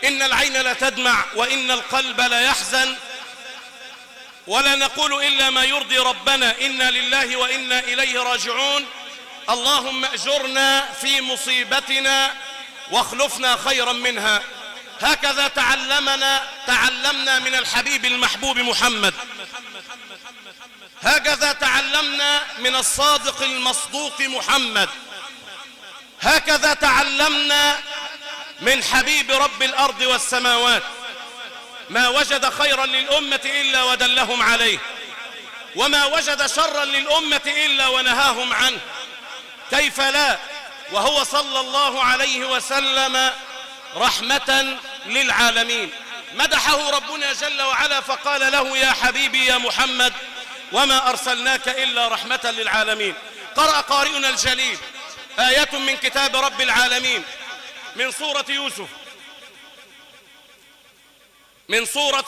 إن العين لتدمع وإن القلب ليحزن، ولا نقول إلا ما يرضي ربنا، إنا لله وإنا إليه راجعون. اللهم أجرنا في مصيبتنا واخلفنا خيرا منها. هكذا تعلمنا من الحبيب المحبوب محمد، هكذا تعلمنا من الصادق المصدوق محمد، هكذا تعلمنا من حبيب رب الأرض والسماوات. ما وجد خيرا للأمة إلا ودلهم عليه، وما وجد شرا للأمة إلا ونهاهم عنه. كيف لا وهو صلى الله عليه وسلم رحمة للعالمين. مدحه ربنا جل وعلا فقال له: يا حبيبي يا محمد وما أرسلناك إلا رحمة للعالمين. قرأ قارئنا الجليل آية من كتاب رب العالمين من سورة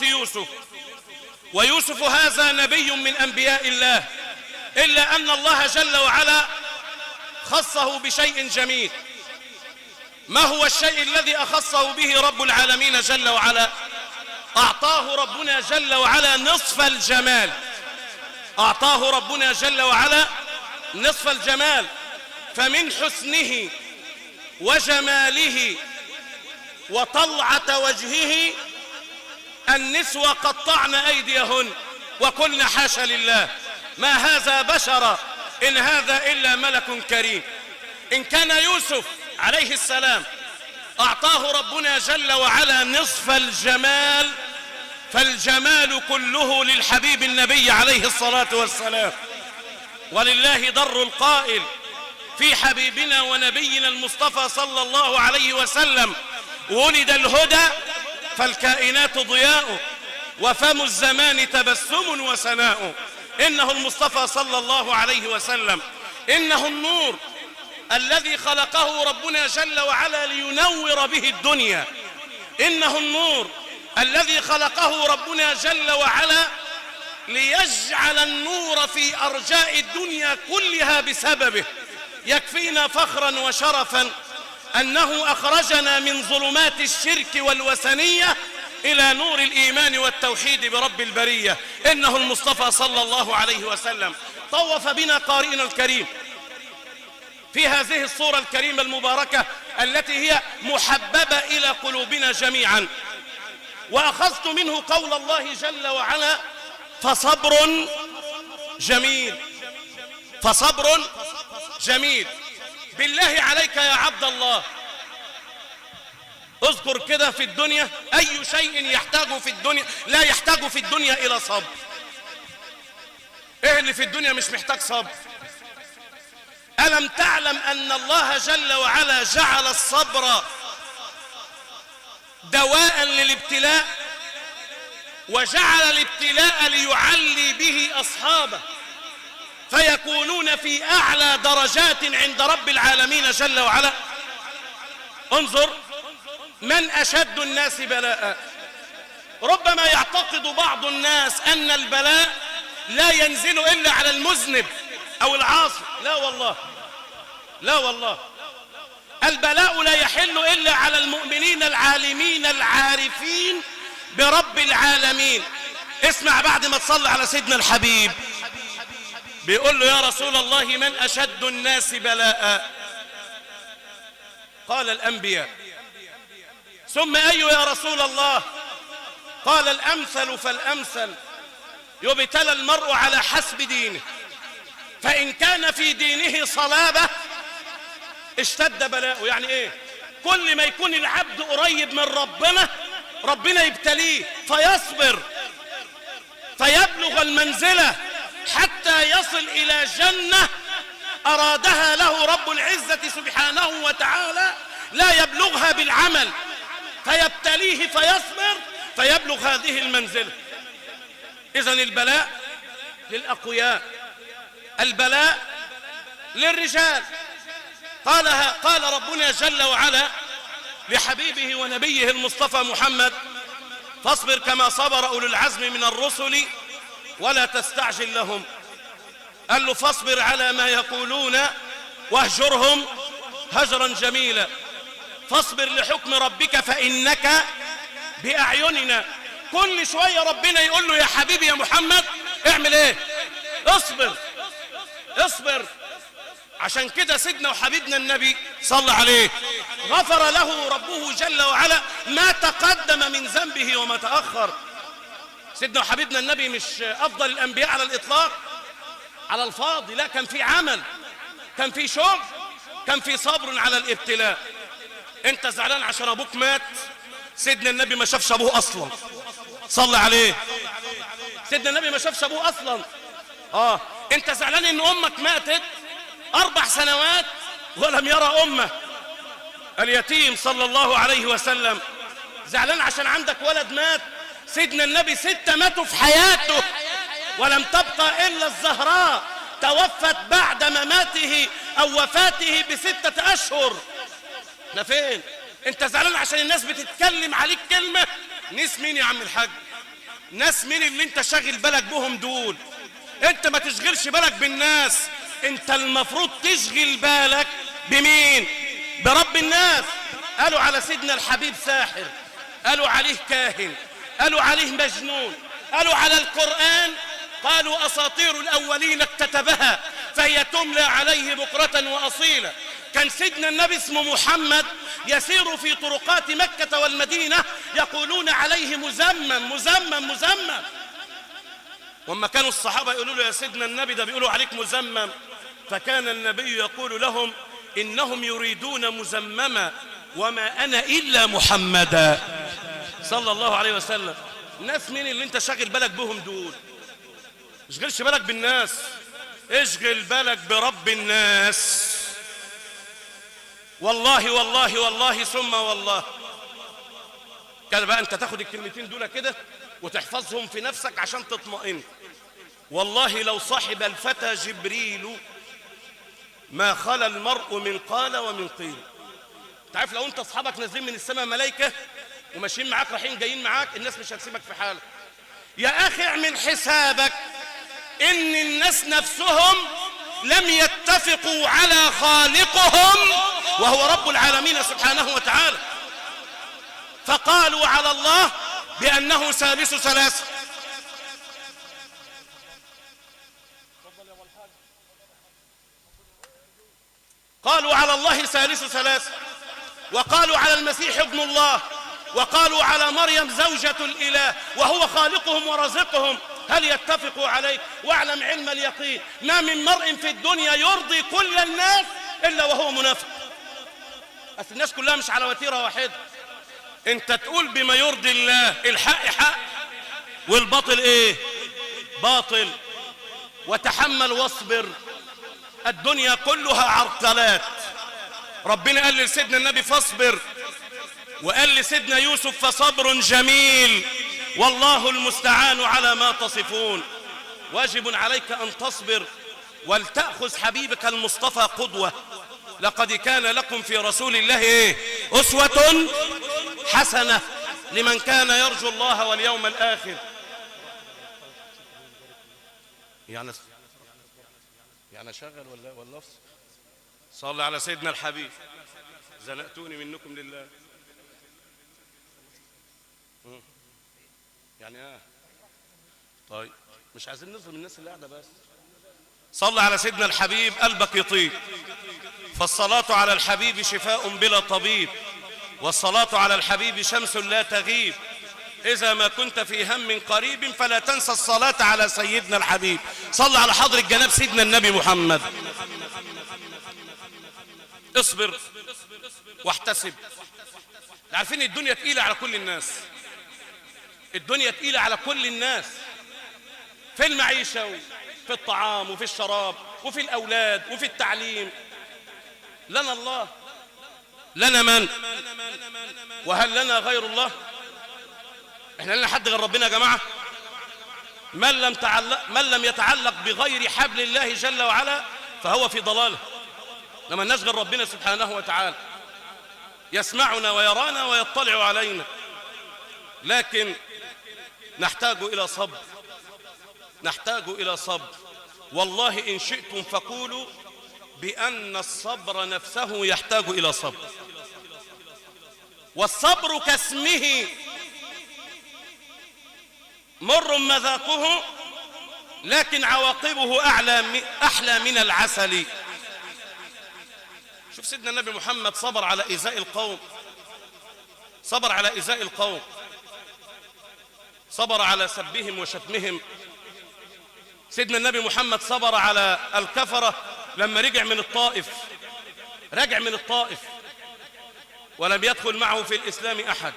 يوسف. ويوسف هذا نبي من أنبياء الله، إلا أن الله جل وعلا خصه بشيء جميل. ما هو الشيء الذي أخصه به رب العالمين جل وعلا؟ أعطاه ربنا جل وعلا نصف الجمال، أعطاه ربنا جل وعلا نصف الجمال. فمن حسنه وجماله وطلعة وجهه النسوة قطعن أيديهن وقلن حاشا لله ما هذا بشرا إن هذا إلا ملك كريم. إن كان يوسف عليه السلام أعطاه ربنا جل وعلا نصف الجمال، فالجمال كله للحبيب النبي عليه الصلاة والسلام. ولله در القائل في حبيبنا ونبينا المصطفى صلى الله عليه وسلم: ولد الهدى فالكائنات ضياء وفم الزمان تبسم وسناء. إنه المصطفى صلى الله عليه وسلم، إنه النور الذي خلقه ربنا جل وعلا لينور به الدنيا، إنه النور الذي خلقه ربنا جل وعلا ليجعل النور في أرجاء الدنيا كلها بسببه. يكفينا فخرا وشرفا أنه أخرجنا من ظلمات الشرك والوثنية إلى نور الإيمان والتوحيد برب البرية. إنه المصطفى صلى الله عليه وسلم. طوف بنا قارئنا الكريم في هذه الصورة الكريمة المباركة التي هي محببة إلى قلوبنا جميعا، وأخذت منه قول الله جل وعلا: فصبر جميل، فصبر جميل. بالله عليك يا عبد الله اذكر كده في الدنيا أي شيء يحتاج في الدنيا لا يحتاج في الدنيا إلى صبر. إيه اللي في الدنيا مش محتاج صبر؟ ألم تعلم أن الله جل وعلا جعل الصبر دواء للابتلاء، وجعل الابتلاء ليعلي به أصحابه فيكونون في أعلى درجات عند رب العالمين جل وعلا. انظر من أشد الناس بلاء. ربما يعتقد بعض الناس أن البلاء لا ينزل إلا على المذنب أو العاصي. لا والله، لا والله، البلاء لا يحل إلا على المؤمنين العالمين العارفين برب العالمين. اسمع بعد ما تصلي على سيدنا الحبيب بيقول له: يا رسول الله من أشد الناس بلاء؟ قال: الأنبياء. ثم أي يا رسول الله؟ قال: الأمثل فالأمثل. يبتلى المرء على حسب دينه، فإن كان في دينه صلابة اشتد بلاءه. يعني ايه؟ كل ما يكون العبد قريب من ربنا يبتليه فيصبر فيبلغ المنزلة حتى يصل إلى جنة أرادها له رب العزة سبحانه وتعالى، لا يبلغها بالعمل، فيبتليه فيصبر فيبلغ هذه المنزلة. إذن البلاء للأقوياء، البلاء للرجال. قال ربنا جل وعلا لحبيبه ونبيه المصطفى محمد: فاصبر كما صبر أولو العزم من الرسل ولا تستعجل لهم. قال له: فاصبر على ما يقولون واهجرهم هجرا جميلا. فاصبر لحكم ربك فإنك بأعيننا. كل شوية ربنا يقول له يا حبيبي يا محمد اعمل ايه؟ اصبر اصبر. عشان كده سيدنا وحبيبنا النبي صلى عليه غفر له ربه جل وعلا ما تقدم من ذنبه وما تأخر. سيدنا وحبيبنا النبي مش أفضل الأنبياء على الإطلاق على الفاضي، لا، كان في عمل، كان في شغل، كان في صبر على الابتلاء. انت زعلان عشان ابوك مات، سيدنا النبي ما شافش ابوه اصلا، صلى عليه. سيدنا النبي ما شافش ابوه اصلا. انت زعلان ان امك ماتت 4 سنوات ولم يرى امه. اليتيم صلى الله عليه وسلم. زعلان عشان عندك ولد مات، سيدنا النبي 6 ماتوا في حياته ولم تبقى الا الزهراء توفت بعد مماته او وفاته ب6 اشهر. احنا فين؟ انت زعلان عشان الناس بتتكلم عليك كلمة؟ ناس مين يا عم الحاج؟ ناس مين اللي انت شاغل بالك بهم دول؟ انت ما تشغلش بالك بالناس، انت المفروض تشغل بالك بمين؟ برب الناس. قالوا على سيدنا الحبيب ساحر، قالوا عليه كاهن، قالوا عليه مجنون، قالوا على القرآن قالوا أساطير الأولين اكتتبها فهي تملى عليه بكرة وأصيلا. كان سيدنا النبي اسمه محمد يسير في طرقات مكة والمدينة يقولون عليه مزمم مزمم مزمم. وما كانوا الصحابة يقولوا له يا سيدنا النبي ده بيقولوا عليك مزمم، فكان النبي يقول لهم إنهم يريدون مزمما وما أنا إلا محمدا صلى الله عليه وسلم. الناس مين اللي انت شاغل بالك بهم دول؟ اشغلش بالك بالناس، اشغل بالك برب الناس. والله والله والله ثم والله كده بقى انت تاخد الكلمتين دول كده وتحفظهم في نفسك عشان تطمئن. والله لو صاحب الفتى جبريل ما خلا المرء من قال ومن قيل. تعرف لو انت اصحابك نازلين من السماء ملائكه وماشيين معاك رايحين جايين معاك، الناس مش هتسيبك في حالك. يا اخي اعمل حسابك ان الناس نفسهم لم يتفقوا على خالقهم وهو رب العالمين سبحانه وتعالى، فقالوا على الله بأنه ثالث ثلاثة. قالوا على الله ثالث ثلاثة، وقالوا على المسيح ابن الله، وقالوا على مريم زوجة الإله وهو خالقهم ورزقهم. هل يتفقوا عليك؟ واعلم علم اليقين ما من مرء في الدنيا يرضي كل الناس إلا وهو منافق. أصل الناس كلها مش على وتيرة واحدة. انت تقول بما يرضي الله، الحق حق والباطل ايه؟ باطل. وتحمل واصبر، الدنيا كلها عرقلات. ربنا قال لسيدنا النبي فاصبر، وقال لسيدنا يوسف فصبر جميل والله المستعان على ما تصفون. واجب عليك أن تصبر ولتأخذ حبيبك المصطفى قدوة. لقد كان لكم في رسول الله أسوة حسنة لمن كان يرجو الله واليوم الآخر. يعني شغل ولا افصل؟ صلى على سيدنا الحبيب. زنقتوني منكم لله. يعني طيب مش عايزين نظلم الناس اللي قاعده بس. صلى على سيدنا الحبيب قلبك يطيب. فالصلاة على الحبيب شفاء بلا طبيب، والصلاة على الحبيب شمس لا تغيب. إذا ما كنت في هم قريب فلا تنسى الصلاة على سيدنا الحبيب. صلى على حضرة جناب سيدنا النبي محمد. اصبر واحتسب. عارفين الدنيا تقيلة على كل الناس، الدنيا تقيلة على كل الناس، في المعيشة وفي الطعام وفي الشراب وفي الأولاد وفي التعليم. لنا الله، لنا من؟ وهل لنا غير الله؟ احنا لنا حد غير ربنا يا جماعة؟ من لم يتعلق بغير حبل الله جل وعلا فهو في ضلاله. لما نشغل ربنا سبحانه وتعالى يسمعنا ويرانا ويطلع علينا، لكن نحتاج إلى صبر، نحتاج إلى صبر. والله إن شئتم فقولوا بأن الصبر نفسه يحتاج إلى صبر. والصبر كاسمه مر مذاقه لكن عواقبه أحلى من العسل. شوف سيدنا النبي محمد صبر على إيذاء القوم، صبر على إيذاء القوم، صبر على سبهم وشتمهم. سيدنا النبي محمد صبر على الكفرة لما رجع من الطائف، رجع من الطائف ولم يدخل معه في الإسلام أحد،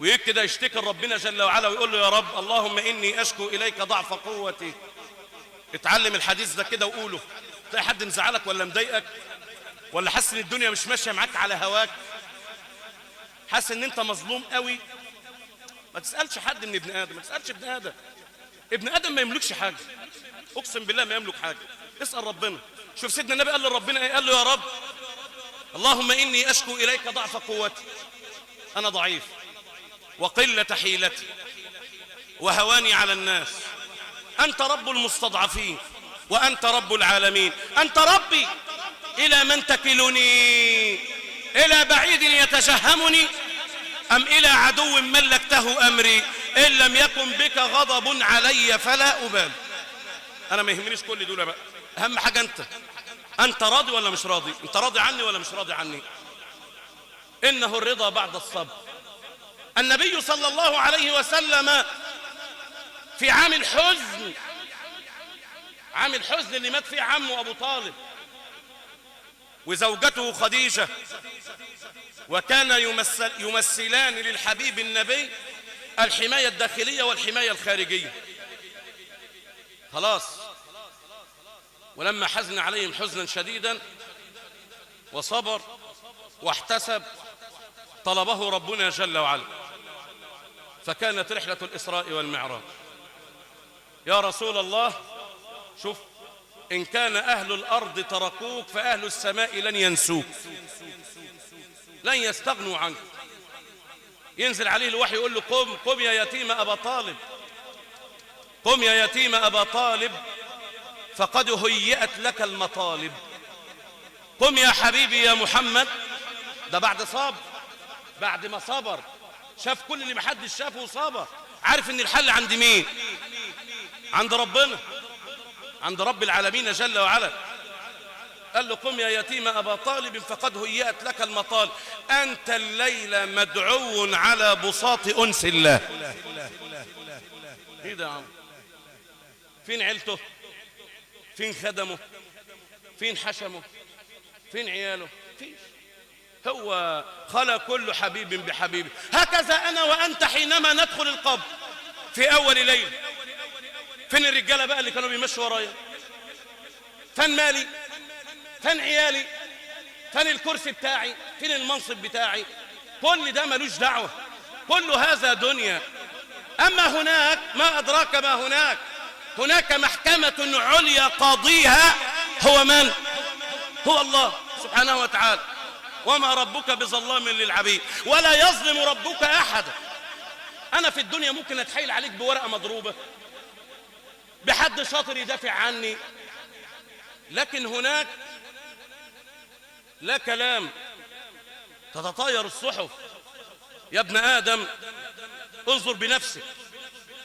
ويكده يشتكي ربنا جل وعلا ويقول له يا رب اللهم إني أشكو إليك ضعف قوتي. اتعلم الحديث ده كده وقوله. تلاقي حد مزعلك ولا مضايقك ولا حاسس ان الدنيا مش ماشيه معاك على هواك، حاسس ان انت مظلوم قوي، ما تسالش حد من ابن ادم، ما تسالش ابن ادم. ابن ادم ما يملكش حاجه، اقسم بالله ما يملك حاجه. اسال ربنا. شوف سيدنا النبي قال لربنا ايه؟ قال له يا رب اللهم اني اشكو اليك ضعف قوتي، انا ضعيف وقله حيلتي وهواني على الناس، انت رب المستضعفين وانت رب العالمين، انت ربي الى من تكلني؟ الى بعيد يتجهمني ام الى عدو ملكته امري؟ ان لم يكن بك غضب علي فلا ابالي. انا ما يهمنيش كل دول بقى، اهم حاجه انت راضي ولا مش راضي؟ انت راضي عني ولا مش راضي عني؟ انه الرضا بعد الصبر. النبي صلى الله عليه وسلم في عام الحزن، عام الحزن اللي مات فيه عمه ابو طالب وزوجته خديجة، وكان يمثلان للحبيب النبي الحماية الداخلية والحماية الخارجية. خلاص، ولما حزن عليهم حزنا شديدا وصبر واحتسب طلبه ربنا جل وعلا، فكانت رحلة الإسراء والمعراج. يا رسول الله، شوف، إن كان أهل الأرض تركوك فأهل السماء لن ينسوك، لن يستغنوا عنك. ينزل عليه الوحي يقول له قم قم يا يتيم أبا طالب، قم يا يتيم أبا طالب فقد هيئت لك المطالب. قم يا حبيبي يا محمد. ده بعد صبر، بعد ما صبر شاف كل اللي محدش شافه وصبر، عارف ان الحل عند مين؟ عند ربنا، عند رب العالمين جل وعلا. قال له قم يا يتيم أبا طالب فقد هيئت لك المطالب، أنت الليلة مدعو على بساط أنس الله. ايه ده يا عم؟ فين عيلته؟ فين خدمه؟ فين حشمه؟ فين عياله؟ فيش. هو خلى كل حبيب بحبيبه. هكذا أنا وأنت حينما ندخل القبر في أول ليل. فين الرجالة بقى اللي كانوا بيمشوا ورايا؟ فين مالي؟ فين عيالي؟ فين الكرسي بتاعي؟ فين المنصب بتاعي؟ كل ده ملوش دعوة، كل هذا دنيا. أما هناك ما أدراك ما هناك، هناك محكمة عليا قاضيها هو من؟ هو الله سبحانه وتعالى. وما ربك بظلام للعبيد ولا يظلم ربك أحدا. أنا في الدنيا ممكن أتحايل عليك بورقة مضروبة، بحد شاطر يدافع عني، لكن هناك لا كلام، تتطاير الصحف. يا ابن آدم انظر بنفسك،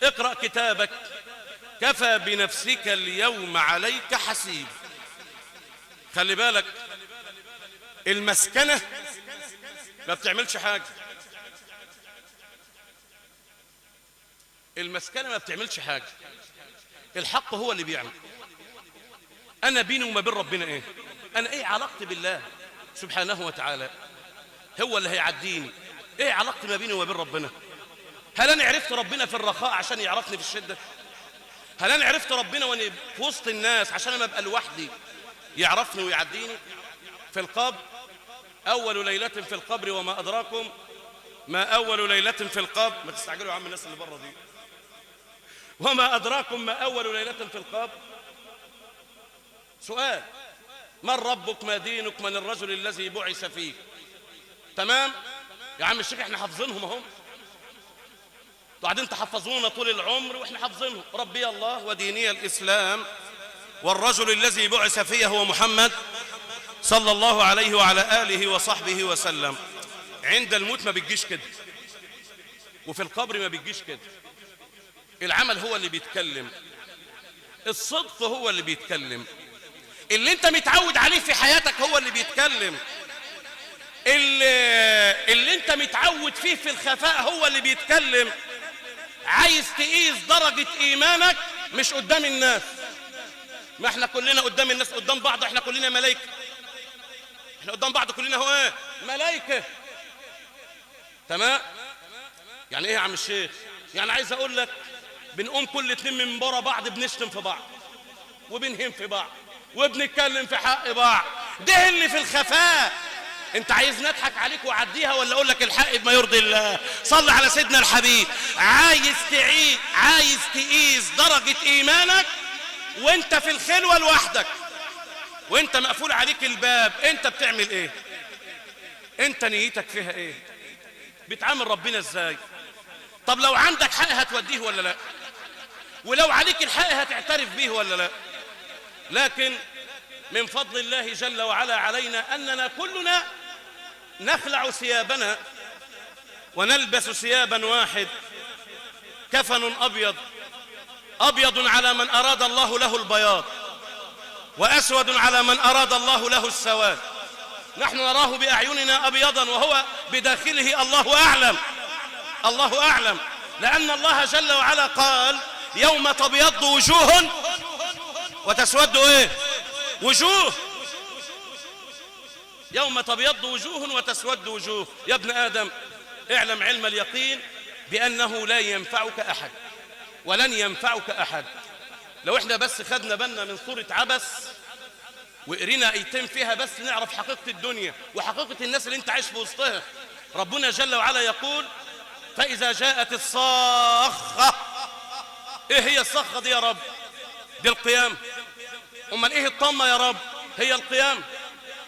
اقرأ كتابك، كفى بنفسك اليوم عليك حسيب. خلي بالك، المسكنة ما بتعملش حاجة، المسكنة ما بتعملش حاجة، الحق هو اللي بيعمل. أنا بيني وما بين ربنا إيه؟ أنا إيه علاقتي بالله سبحانه وتعالى؟ هو اللي هيعديني. إيه علاقتي ما بيني وما بين ربنا؟ هل أنا عرفت ربنا في الرخاء عشان يعرفني في الشدة؟ هل أنا عرفت ربنا وأنا في وسط الناس عشان أنا أبقى لوحدي يعرفني ويعديني؟ في القبر، أول ليلة في القبر وما أدراكم ما أول ليلة في القبر. ما تستعجلوا يا عم الناس اللي بره دي. وما أدراكم ما أول ليلة في القبر. سؤال: من ربك؟ ما دينك؟ من الرجل الذي بعث فيك؟ تمام يا عم الشيخ، احنا حافظينهم اهم، وبعدين تحفظونا طول العمر واحنا حافظينهم. ربي الله وديني الإسلام والرجل الذي بعث فيه هو محمد صلى الله عليه وعلى آله وصحبه وسلم. عند الموت ما بتجيش كده، وفي القبر ما بتجيش كده. العمل هو اللي بيتكلم، الصدق هو اللي بيتكلم، اللي انت متعود عليه في حياتك هو اللي بيتكلم، اللي انت متعود فيه في الخفاء هو اللي بيتكلم. عايز تقيس درجة ايمانك مش قدام الناس، ما احنا كلنا قدام الناس، قدام بعض احنا كلنا ملايكة، احنا قدام بعض كلنا هو ايه؟ ملايكة. تمام؟ يعني ايه يا عم الشيخ؟ يعني عايز اقول لك بنقوم كل اتنين من برا بعض بنشتم في بعض وبنهين في بعض وبنتكلم في حق بعض، ده اللي في الخفاء. انت عايز نضحك عليك وعديها ولا اقول لك الحق بما يرضي الله؟ صل على سيدنا الحبيب. عايز تقيس درجة ايمانك وانت في الخلوة لوحدك وانت مقفول عليك الباب، انت بتعمل ايه؟ انت نيتك فيها ايه؟ بتعامل ربنا ازاي؟ طب لو عندك حق هتوديه ولا لا؟ ولو عليك الحق هتعترف به ولا لا؟ لكن من فضل الله جل وعلا علينا أننا كلنا نخلع ثيابنا ونلبس ثيابا واحد، كفن أبيض على من أراد الله له البياض، وأسود على من أراد الله له السواد. نحن نراه بأعيننا أبيضا وهو بداخله الله أعلم، لأن الله جل وعلا قال يوم تبيض وجوه وتسود ايه؟ وجوه. يوم تبيض وجوه وتسود وجوه. يا ابن آدم اعلم علم اليقين بأنه لا ينفعك أحد ولن ينفعك أحد. لو احنا بس خدنا بالنا من سورة عبس وقرينا ايتين فيها بس نعرف حقيقة الدنيا وحقيقة الناس اللي انت عايش في وسطها. ربنا جل وعلا يقول فإذا جاءت الصاخة. ايه هي الصاخة دي يا رب؟ دي القيام. امال ايه الطمة يا رب؟ هي القيام.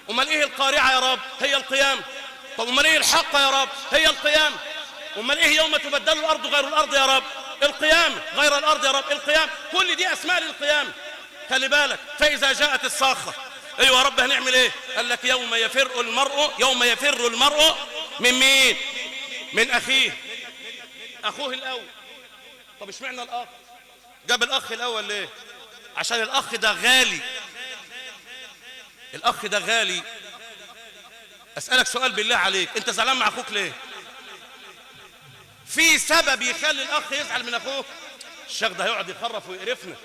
امال ايه القارعة يا رب؟ هي القيام. طب امال ايه الحقة يا رب؟ هي القيام. امال ايه يوم تبدل الارض غير الارض يا رب؟ القيام. غير الارض يا رب؟ القيام. كل دي اسماء للقيام. خلي بالك. فاذا جاءت الصاخة. ايوه يا رب هنعمل ايه؟ قال لك يوم يفر المرء من مين؟ من اخيه. اخوه الاول. طب اشمعنى الاخ؟ جاب الاخ الاول ليه؟ عشان الاخ ده غالي. الاخ ده غالي. اسألك سؤال بالله عليك، انت زعلان مع اخوك ليه؟ في سبب يخلي الاخ يزعل من اخوه؟ الشيخ ده هيقعد يخرف ويقرفنا.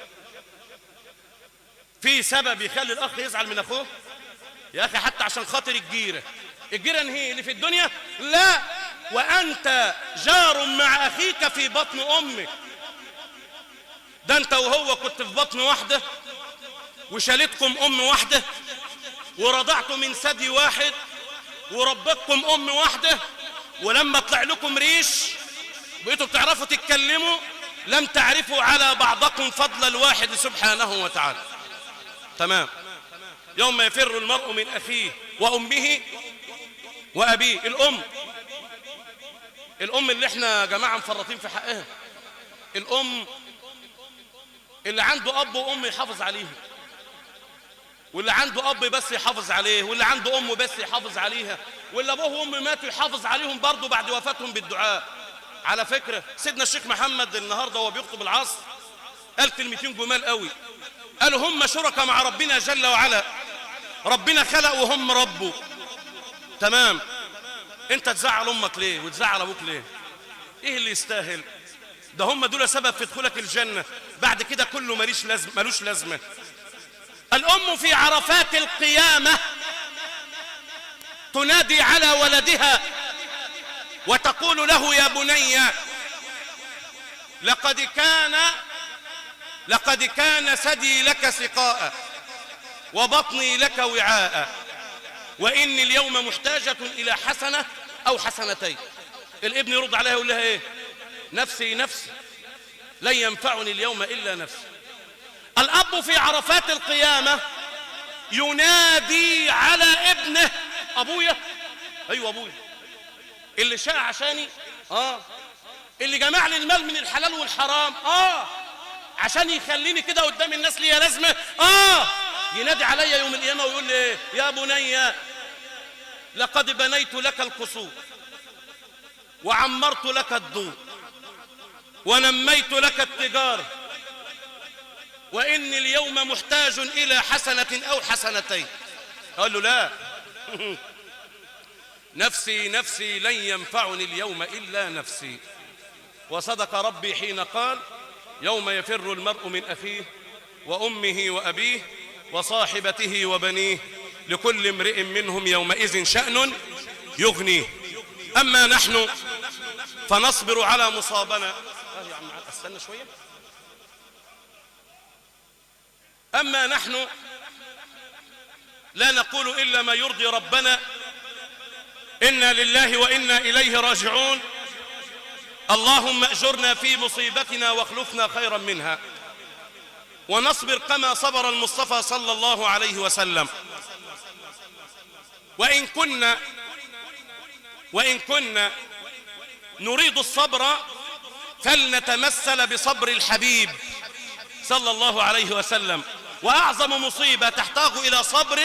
في سبب يخلي الاخ يزعل من اخوه؟ يا اخي حتى عشان خاطر الجيرة هي اللي في الدنيا؟ لا، وانت جار مع اخيك في بطن امك. ده انت وهو كنت في بطن واحدة وشالتكم ام واحدة ورضعتم من ثدي واحد وربتكم ام واحدة، ولما طلع لكم ريش بقيتوا بتعرفوا تتكلموا لم تعرفوا على بعضكم فضل الواحد سبحانه وتعالى. تمام. يوم يفر المرء من اخيه وامه وابيه. الام اللي احنا يا جماعة مفرطين في حقها. الام اللي عنده اب وام يحافظ عليها، واللي عنده اب بس يحافظ عليه، واللي عنده ام بس يحافظ عليها، واللي ابوه وام ماتوا يحافظ عليهم برضه بعد وفاتهم بالدعاء. على فكرة سيدنا الشيخ محمد النهاردة وهو بيخطب العصر قال كلمتين جمال قوي. قالوا هم شركاء مع ربنا جل وعلا، ربنا خلق وهم ربوا. تمام. انت تزعل امك ليه وتزعل ابوك ليه؟ ايه اللي يستاهل؟ ده هم دول سبب في دخولك الجنة، بعد كده كله ملوش لازمة. الأم في عرفات القيامة تنادي على ولدها وتقول له يا بني لقد كان ثدي لك سقاء وبطني لك وعاء، وإني اليوم محتاجة إلى حسنة أو حسنتين. الابن يرد عليها يقول لها ايه؟ نفسي نفسي لن ينفعني اليوم إلا نفسي. الأب في عرفات القيامة ينادي على ابنه أبويا. أيوة أبويا اللي شاء عشاني، اللي جمع لي المال من الحلال والحرام، عشان يخليني كده قدام الناس ليا لازمة، ينادي عليا يوم القيامة ويقول لي ايه؟ يا بني لقد بنيت لك القصور وعمرت لك الدور ونميت لك التجارة، وإني اليوم محتاج إلى حسنة أو حسنتين. قال له لا نفسي نفسي لن ينفعني اليوم إلا نفسي. وصدق ربي حين قال يوم يفر المرء من أخيه وأمه وأبيه وصاحبته وبنيه لكل امرئ منهم يومئذ شأن يغنيه. أما نحن فنصبر على مصابنا. يا عم استنى شوية. أما نحن لا نقول إلا ما يرضي ربنا، إنا لله وإنا إليه راجعون، اللهم أجرنا في مصيبتنا واخلفنا خيرا منها. ونصبر كما صبر المصطفى صلى الله عليه وسلم. وإن كنا نريد الصبر فلنتمثل بصبر الحبيب صلى الله عليه وسلم. وأعظم مصيبة تحتاج إلى صبر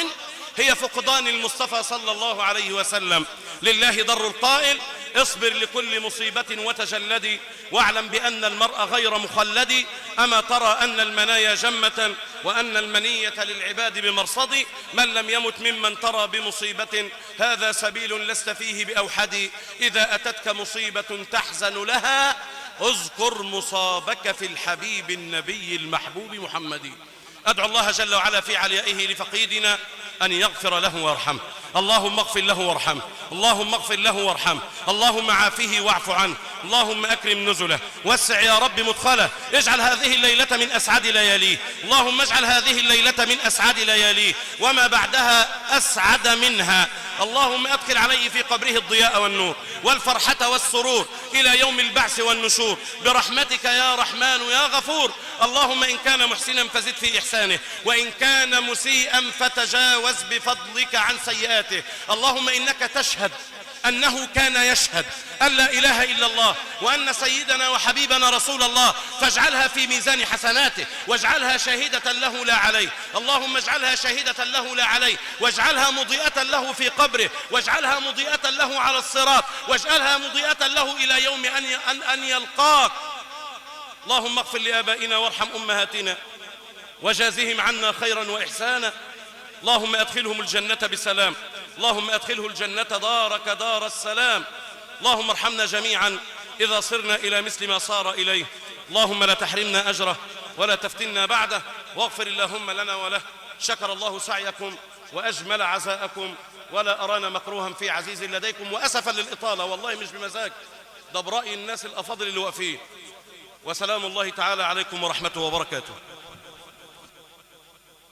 هي فقدان المصطفى صلى الله عليه وسلم. لله ضر القائل اصبر لكل مصيبة وتجلدي واعلم بأن المرء غير مخلد. أما ترى أن المنايا جمة وأن المنية للعباد بمرصد. من لم يمت ممن ترى بمصيبة هذا سبيل لست فيه بأوحد. إذا أتتك مصيبة تحزن لها اذكر مصابك في الحبيب النبي المحبوب محمد. أدعو الله جل وعلا في عليائه لفقيدنا أن يغفر له وارحمه. اللهم اغفر له وارحمه، اللهم اغفر له وارحمه، اللهم عافه واعف عنه، اللهم أكرم نزله، وسع يا رب مدخله، اجعل هذه الليلة من أسعد لياليه. اللهم اجعل هذه الليلة من أسعد لياليه وما بعدها أسعد منها. اللهم أدخل عليه في قبره الضياء والنور والفرحة والسرور إلى يوم البعث والنشور برحمتك يا رحمن يا غفور. اللهم إن كان محسنا فزد في إحسانه، وإن كان مسيئا فتجاوز بفضلك عن سيئاته. اللهم إنك تشهد أنه كان يشهد أن لا إله إلا الله وأن سيدنا وحبيبنا رسول الله، فاجعلها في ميزان حسناته واجعلها شاهدة له لا عليه. اللهم اجعلها شاهدة له لا عليه، واجعلها مضيئة له في قبره، واجعلها مضيئة له على الصراط، واجعلها مضيئة له إلى يوم أن يلقاك. اللهم اغفر لآبائنا وارحم أمهاتنا وجازهم عنا خيرا وإحسانا. اللهم أدخلهم الجنة بسلام، اللهم أدخله الجنة دارك دار السلام. اللهم ارحمنا جميعا إذا صرنا إلى مثل ما صار إليه. اللهم لا تحرمنا أجره ولا تفتنا بعده، واغفر اللهم لنا وله. شكر الله سعيكم وأجمل عزاءكم، ولا أرانا مكروها في عزيز لديكم. وأسفا للإطالة والله مش بمزاج، ده برأي الناس الأفاضل اللي واقفين. وسلام الله تعالى عليكم ورحمته وبركاته.